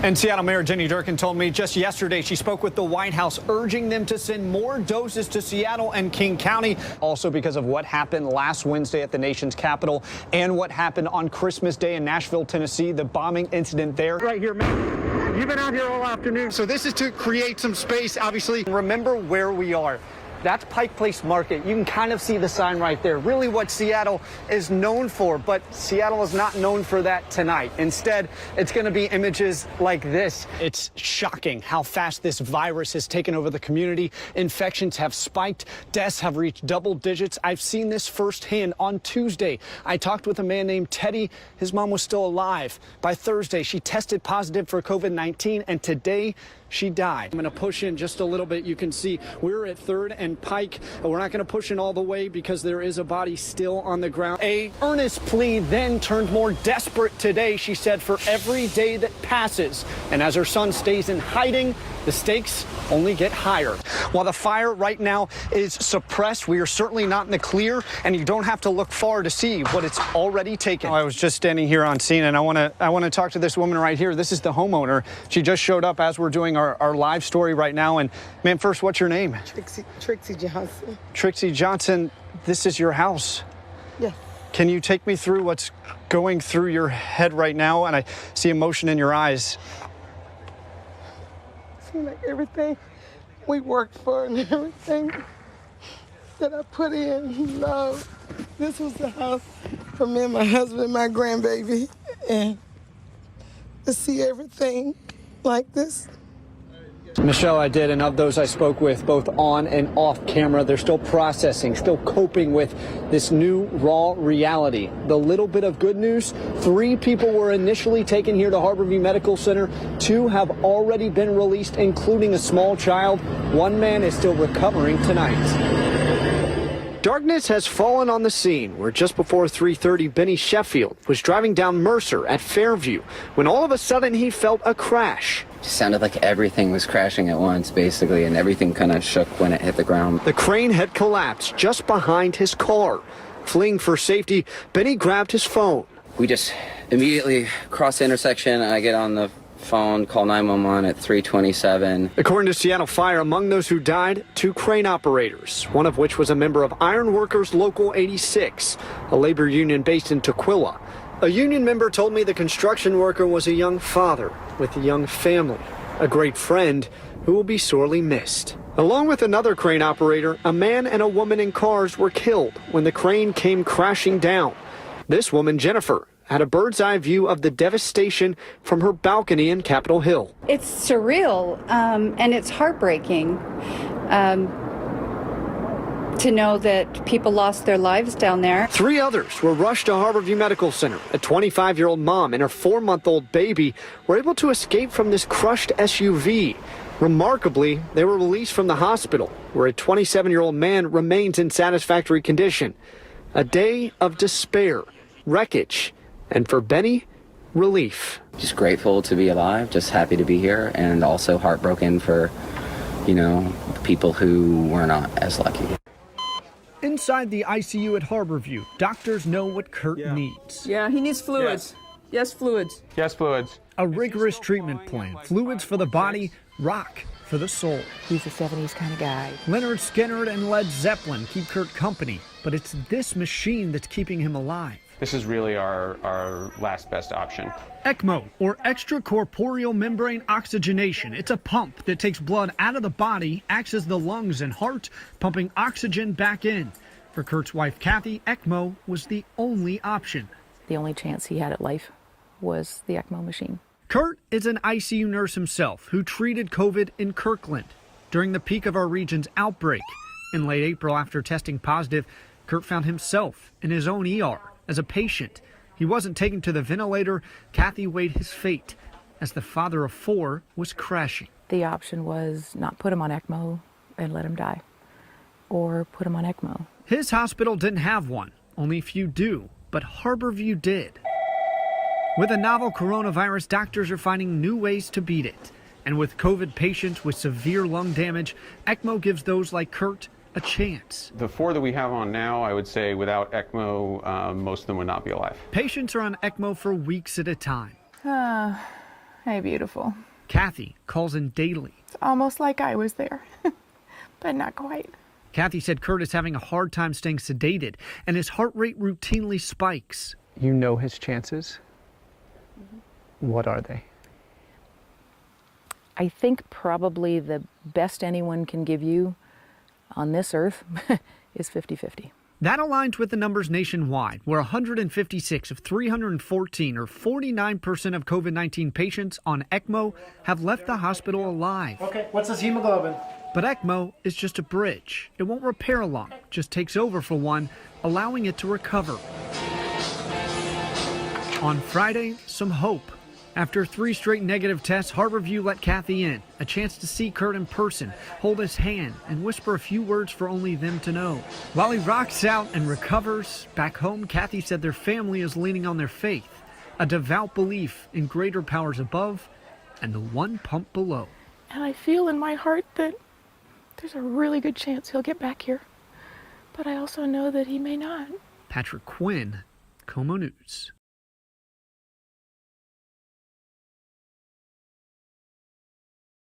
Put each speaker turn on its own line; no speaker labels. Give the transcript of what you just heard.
And Seattle Mayor Jenny Durkan told me just yesterday she spoke with the White House urging them to send more doses to Seattle and King County. Also because of what happened last Wednesday at the nation's capital and what happened on Christmas Day in Nashville, Tennessee, the bombing incident there. Right here, man. You've been out here all afternoon. So this is to create some space, obviously. Remember where we are. That's Pike Place Market. You can kind of see the sign right there. Really what Seattle is known for, but Seattle is not known for that tonight. Instead, it's going to be images like this. It's shocking how fast this virus has taken over the community. Infections have spiked. Deaths have reached double digits. I've seen this firsthand on Tuesday. I talked with a man named Teddy. His mom was still alive. By Thursday, she tested positive for COVID-19, and today, she died. I'm going to push in just a little bit. You can see we're at 3rd and Pike. We're not going to push in all the way because there is a body still on the ground. A earnest plea then turned more desperate today, she said, for every day that passes. And as her son stays in hiding, the stakes only get higher. While the fire right now is suppressed, we are certainly not in the clear, and you don't have to look far to see what it's already taken. I was just standing here on scene, and I want to talk to this woman right here. This is the homeowner. She just showed up as we're doing our live story right now. And man, first, what's your name?
Trixie Johnson.
Trixie Johnson, this is your house.
Yes.
Can you take me through what's going through your head right now? And I see emotion in your eyes.
Seems like everything we worked for and everything that I put in, love. This was the house for me and my husband and my grandbaby. And to see everything like this.
Michelle, I did, and of those I spoke with both on and off camera, they're still processing, still coping with this new raw reality. The little bit of good news, 3 people were initially taken here to Harborview Medical Center. 2 have already been released, including a small child. 1 man is still recovering tonight. Darkness has fallen on the scene where just before 3:30, Benny Sheffield was driving down Mercer at Fairview when all of a sudden he felt a crash.
It sounded like everything was crashing at once, basically, and everything kind of shook when it hit the ground.
The crane had collapsed just behind his car. Fleeing for safety, Benny grabbed his phone.
We just immediately cross the intersection. I get on the phone, call 911 at 3:27.
According to Seattle Fire, among those who died, 2 crane operators, one of which was a member of Iron Workers Local 86, a labor union based in Tukwila. A union member told me the construction worker was a young father with a young family, a great friend who will be sorely missed. Along with another crane operator, a man and a woman in cars were killed when the crane came crashing down. This woman, Jennifer, had a bird's eye view of the devastation from her balcony in Capitol Hill.
It's surreal and it's heartbreaking to know that people lost their lives down there.
3 others were rushed to Harborview Medical Center. A 25-year-old mom and her 4-month-old baby were able to escape from this crushed SUV. Remarkably, they were released from the hospital, where a 27-year-old man remains in satisfactory condition. A day of despair, wreckage, and for Benny, relief.
Just grateful to be alive, just happy to be here, and also heartbroken for, the people who were not as lucky.
Inside the ICU at Harborview, doctors know what Kurt needs.
Yeah, he needs fluids. Yes, fluids.
Yes, fluids.
A rigorous treatment plan, fluids for the body, rock for the soul.
He's a 70s kind of guy.
Leonard Skinner and Led Zeppelin keep Kurt company, but it's this machine that's keeping him alive.
This is really our last best option.
ECMO, or extracorporeal membrane oxygenation. It's a pump that takes blood out of the body, acts as the lungs and heart, pumping oxygen back in. For Kurt's wife, Kathy, ECMO was the only option.
The only chance he had at life was the ECMO machine.
Kurt is an ICU nurse himself who treated COVID in Kirkland during the peak of our region's outbreak. In late April, after testing positive, Kurt found himself in his own ER as a patient. He wasn't taken to the ventilator. Kathy weighed his fate as the father of 4 was crashing.
The option was not put him on ECMO and let him die, or put him on ECMO.
His hospital didn't have one. Only few do, but Harborview did. With a novel coronavirus, doctors are finding new ways to beat it. And with COVID patients with severe lung damage, ECMO gives those like Kurt a chance.
The 4 that we have on now, I would say without ECMO, most of them would not be alive.
Patients are on ECMO for weeks at a time.
Hey, beautiful.
Kathy calls in daily.
It's almost like I was there, but not quite.
Kathy said Kurt is having a hard time staying sedated, and his heart rate routinely spikes. You know his chances? What are they?
I think probably the best anyone can give you on this earth is 50-50.
That aligns with the numbers nationwide, where 156 of 314, or 49% of COVID-19 patients on ECMO have left the hospital alive.
Okay, what's his hemoglobin?
But ECMO is just a bridge. It won't repair a lung, just takes over for one, allowing it to recover. On Friday, some hope. After 3 straight negative tests, Harborview let Kathy in, a chance to see Kurt in person, hold his hand, and whisper a few words for only them to know. While he rocks out and recovers, back home, Kathy said their family is leaning on their faith, a devout belief in greater powers above and the one pump below.
And I feel in my heart that there's a really good chance he'll get back here. But I also know that he may not.
Patrick Quinn, Como News.